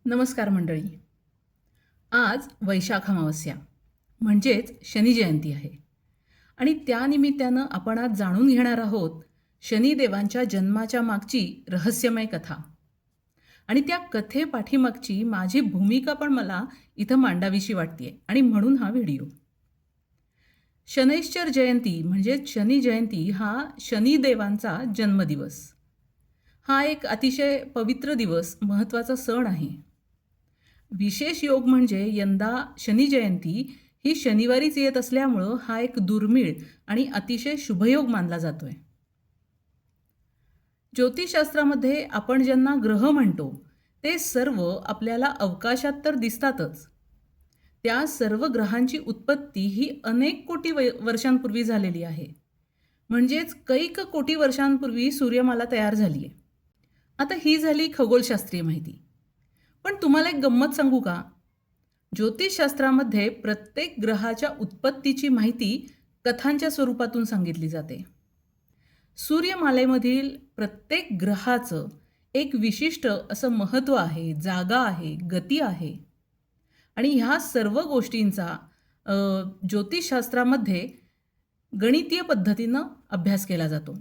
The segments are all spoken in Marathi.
नमस्कार मंडळी. आज वैशाख अमावस्या म्हणजेच शनी जयंती आहे आणि त्यानिमित्तानं आपण आज जाणून घेणार आहोत शनिदेवांच्या जन्माच्या मागची रहस्यमय कथा. आणि त्या कथेपाठीमागची माझी भूमिका पण मला इथं मांडावीशी वाटते आणि म्हणून हा व्हिडिओ. शनैश्चर जयंती म्हणजे शनी जयंती हा शनिदेवांचा जन्मदिवस. हा एक अतिशय पवित्र दिवस, महत्त्वाचा सण आहे. विशेष योग म्हणजे यंदा शनी जयंती ही शनिवारीच येत असल्यामुळं हा एक दुर्मिळ आणि अतिशय शुभयोग मानला जातोय. ज्योतिषशास्त्रामध्ये आपण ज्यांना ग्रह म्हणतो ते सर्व आपल्याला अवकाशात तर दिसतातच. त्या सर्व ग्रहांची उत्पत्ती ही अनेक कोटी वर्षांपूर्वी झालेली आहे. म्हणजेच कैक कोटी वर्षांपूर्वी सूर्यमाला तयार झाली आहे. आता ही झाली खगोलशास्त्रीय माहिती. पण तुम्हाला एक गंमत सांगू का? ज्योतिषशास्त्रामध्ये प्रत्येक ग्रहाच्या उत्पत्तीची माहिती कथांच्या स्वरूपातून सांगितली जाते. सूर्यमालेमधील प्रत्येक ग्रहाचं एक विशिष्ट असं महत्त्व आहे, जागा आहे, गती आहे आणि ह्या सर्व गोष्टींचा ज्योतिषशास्त्रामध्ये गणितीय पद्धतीनं अभ्यास केला जातो.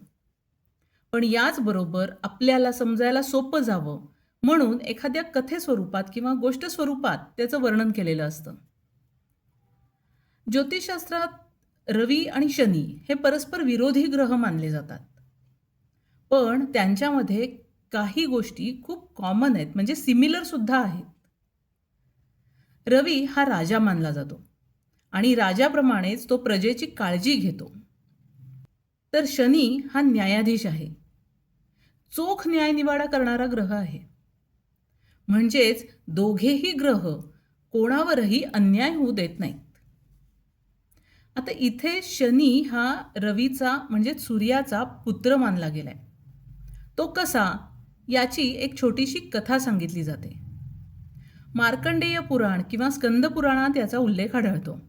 पण याचबरोबर आपल्याला समजायला सोपं जावं म्हणून एखाद्या कथेस्वरूपात किंवा गोष्ट स्वरूपात त्याचं वर्णन केलेलं असतं. ज्योतिषशास्त्रात रवी आणि शनी हे परस्पर विरोधी ग्रह मानले जातात. पण त्यांच्यामध्ये काही गोष्टी खूप कॉमन आहेत, म्हणजे सिमिलर सुद्धा आहेत. रवी हा राजा मानला जातो आणि राजाप्रमाणेच तो प्रजेची काळजी घेतो. तर शनी हा न्यायाधीश आहे, चोख न्यायनिवाडा करणारा ग्रह आहे. म्हणजेच दोघेही ग्रह कोणावरही अन्याय होऊ देत नाहीत. आता इथे शनी हा रवीचा म्हणजे सूर्याचा पुत्र मानला गेलाय. तो कसा, याची एक छोटीशी कथा सांगितली जाते. मार्कंडेय पुराण किंवा स्कंद पुराणात याचा उल्लेख आढळतो.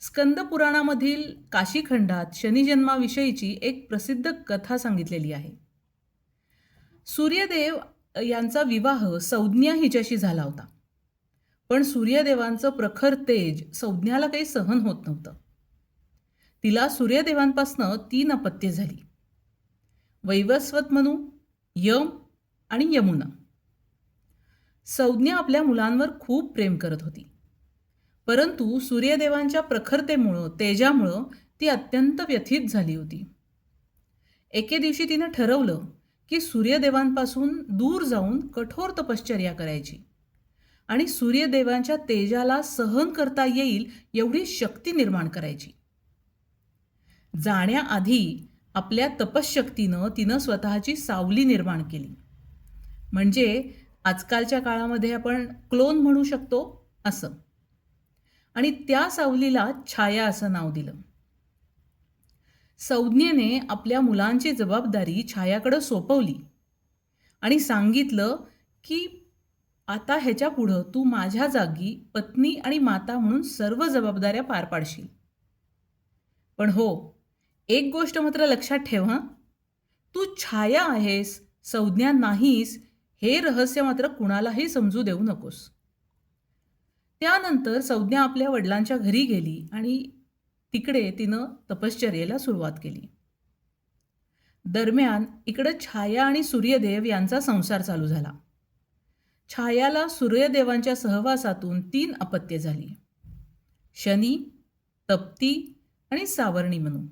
स्कंद पुराणामधील काशीखंडात शनिजन्माविषयीची एक प्रसिद्ध कथा सांगितलेली आहे. सूर्यदेव यांचा विवाह संज्ञा हिच्याशी झाला होता. पण सूर्यदेवांचं प्रखर तेज संज्ञाला काही सहन होत नव्हतं. तिला सूर्यदेवांपासनं 3 अपत्ये झाली: वैवस्वत मनु, यम आणि यमुना. संज्ञा आपल्या मुलांवर खूप प्रेम करत होती. परंतु सूर्यदेवांच्या प्रखरतेमुळं, तेजामुळं ती अत्यंत व्यथित झाली होती. एके दिवशी तिनं ठरवलं की सूर्यदेवांपासून दूर जाऊन कठोर तपश्चर्या करायची आणि सूर्यदेवांच्या तेजाला सहन करता येईल एवढी शक्ती निर्माण करायची. जाण्याआधी आपल्या तपश्शक्तीनं तिनं स्वतःची सावली निर्माण केली. म्हणजे आजकालच्या काळामध्ये आपण क्लोन म्हणू शकतो असं. आणि त्या सावलीला छाया असं नाव दिलं. संज्ञेने आपल्या मुलांची जबाबदारी छायाकडे सोपवली आणि सांगितलं की आता ह्याच्या पुढं तू माझ्या जागी पत्नी आणि माता म्हणून सर्व जबाबदाऱ्या पार पाडशील. पण हो, एक गोष्ट मात्र लक्षात ठेव हां, तू छाया आहेस, संज्ञा नाहीस, हे रहस्य मात्र कुणालाही समजू देऊ नकोस. त्यानंतर संज्ञा आपल्या वडिलांच्या घरी गेली आणि तिकडे तिनं तपश्चर्येला सुरुवात केली. दरम्यान इकडं छाया आणि सूर्यदेव यांचा संसार चालू झाला. छायाला सूर्यदेवांच्या सहवासातून 3 अपत्ये झाली: शनी, तप्ती आणि सावर्णी मनु.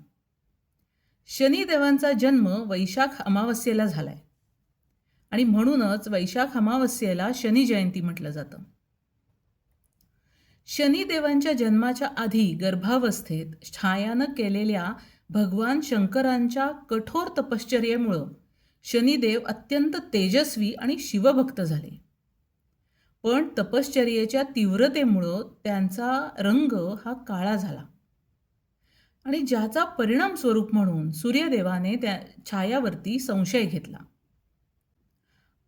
शनिदेवांचा जन्म वैशाख अमावस्येला झालाय आणि म्हणूनच वैशाख अमावस्येला शनी जयंती म्हटलं जातं. शनिदेवांच्या जन्माच्या आधी गर्भावस्थेत छायानं केलेल्या भगवान शंकरांच्या कठोर तपश्चर्येमुळं शनिदेव अत्यंत तेजस्वी आणि शिवभक्त झाले. पण तपश्चर्येच्या तीव्रतेमुळं त्यांचा रंग हा काळा झाला आणि ज्याचा परिणाम स्वरूप म्हणून सूर्यदेवाने त्या छायावरती संशय घेतला.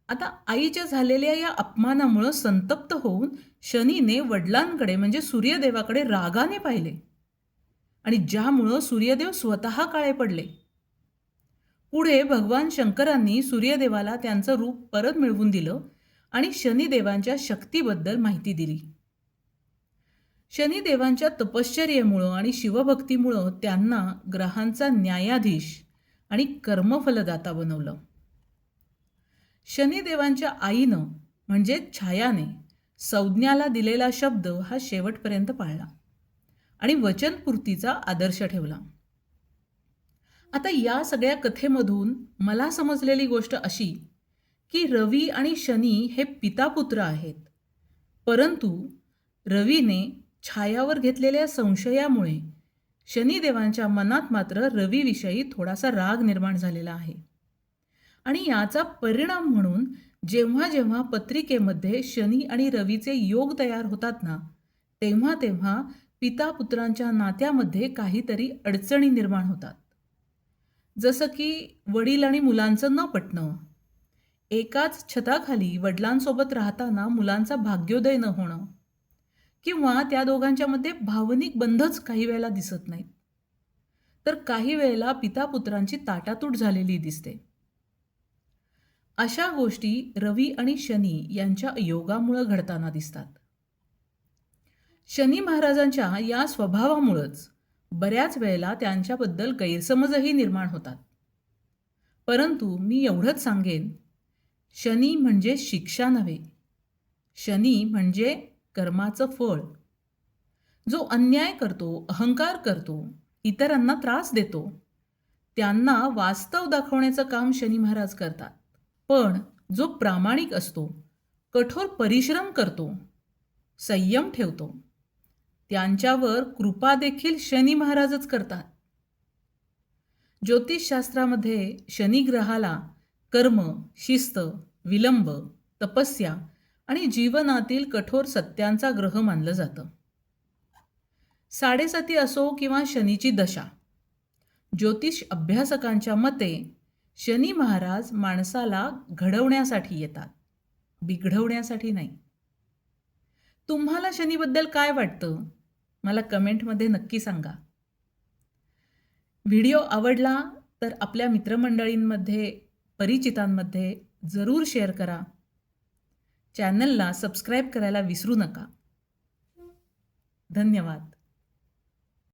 आता आईच्या झालेल्या या अपमानामुळं संतप्त होऊन शनीने वडिलांकडे म्हणजे सूर्यदेवाकडे रागाने पाहिले आणि ज्यामुळं सूर्यदेव स्वतः काळे पडले. पुढे भगवान शंकरांनी सूर्यदेवाला त्यांचं रूप परत मिळवून दिलं आणि शनिदेवांच्या शक्तीबद्दल माहिती दिली. शनिदेवांच्या तपश्चर्येमुळं आणि शिवभक्तीमुळं त्यांना ग्रहांचा न्यायाधीश आणि कर्मफलदाता बनवलं. शनिदेवांच्या आईनं म्हणजे छायाने संज्ञाला दिलेला शब्द हा शेवटपर्यंत पाळला आणि वचनपूर्तीचा आदर्श ठेवला. आता या सगळ्या कथेमधून मला समजलेली गोष्ट अशी की रवी आणि शनी हे पितापुत्र आहेत, परंतु रवीने छायावर घेतलेल्या संशयामुळे शनिदेवांच्या मनात मात्र रवीविषयी थोडासा राग निर्माण झालेला आहे. आणि याचा परिणाम म्हणून जेव्हा जेव्हा पत्रिकेमध्ये शनी आणि रवीचे योग तयार होतात ना, तेव्हा तेव्हा पितापुत्रांच्या नात्यामध्ये काहीतरी अडचणी निर्माण होतात. जसं की वडील आणि मुलांचं न पटणं, एकाच छताखाली वडिलांसोबत राहताना मुलांचा भाग्योदय न होणं, किंवा त्या दोघांच्या मध्ये भावनिक बंधच काही वेळेला दिसत नाहीत, तर काही वेळेला पितापुत्रांची ताटातूट झालेली दिसते. अशा गोष्टी रवी आणि शनी यांच्या योगामुळे घडताना दिसतात. शनी महाराजांच्या या स्वभावामुळंच बऱ्याच वेळेला त्यांच्याबद्दल गैरसमजही निर्माण होतात. परंतु मी एवढंच सांगेन, शनी म्हणजे शिक्षा नव्हे, शनी म्हणजे कर्माचं फळ. जो अन्याय करतो, अहंकार करतो, इतरांना त्रास देतो, त्यांना वास्तव दाखवण्याचं काम शनी महाराज करतात. पण जो प्रामाणिक असतो, कठोर परिश्रम करतो, संयम ठेवतो, त्यांच्यावर कृपा देखील शनी महाराजच करतात. ज्योतिषशास्त्रामध्ये शनी ग्रहाला कर्म, शिस्त, विलंब, तपस्या आणि जीवनातील कठोर सत्यांचा ग्रह मानलं जातं. 7.5 असो किंवा शनीची दशा, ज्योतिष अभ्यासकांच्या मते शनी महाराज माणसाला घडवण्यासाठी येतात, बिघडवण्यासाठी नाही. तुम्हाला शनीबद्दल काय वाटतं? मला कमेंटमध्ये नक्की सांगा. व्हिडिओ आवडला तर आपल्या मित्रमंडळींमध्ये, परिचितांमध्ये जरूर शेअर करा. चॅनलला सबस्क्राईब करायला विसरू नका. धन्यवाद.